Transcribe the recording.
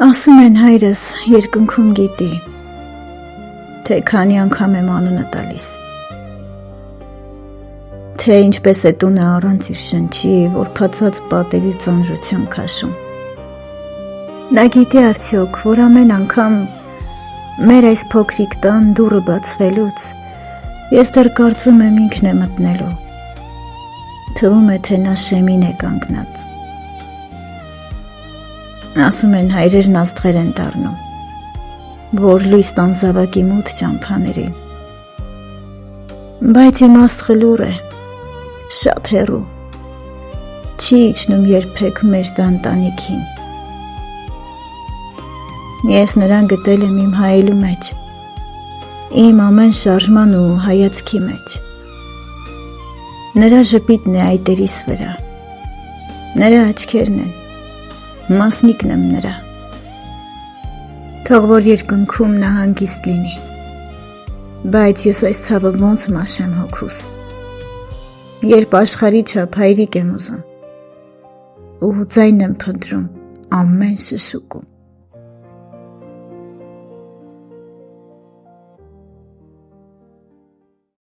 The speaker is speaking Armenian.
Ասում են հայրս երկնքում գիտի, թե քանի անգամ եմ անունը տալիս, թե ինչպես է տունը առանց իր շնչի, որ փացած պատերի ծանրություն քաշում։ Նա գիտի արդյոք, որ ամեն անգամ մեր այս փոքրիկ տան դուռը բացվելուց ես դեռ կարծում եմ ինքն է մտնելու, թվում է, թե նա շեմին է կանգնած։ Ասում են հայրերն աստղեր են դառնում, որ լույս տան զավակի մութ ճամփաներին, բայց իմ աստղը լուռ է, շատ հեռու, չի իջնում երբեք մեր տանտանիքին։ Ես նրան գտել եմ իմ հայելու մեջ, իմ ամեն շարժման ու հայացքի մեջ։ Նրա ժպիտն է այտերիս վրա, նրա աչքերն են, մասնիկն եմ նրա։ Թող որ երկնքում նա հանգիստ լինի, բայց ես այս ցավը ոնց մաշեմ հոգուս, երբ աշխարհի չափ հայրիկ եմ ուզում ու ձայն եմ փնտրում ամեն շշուկում։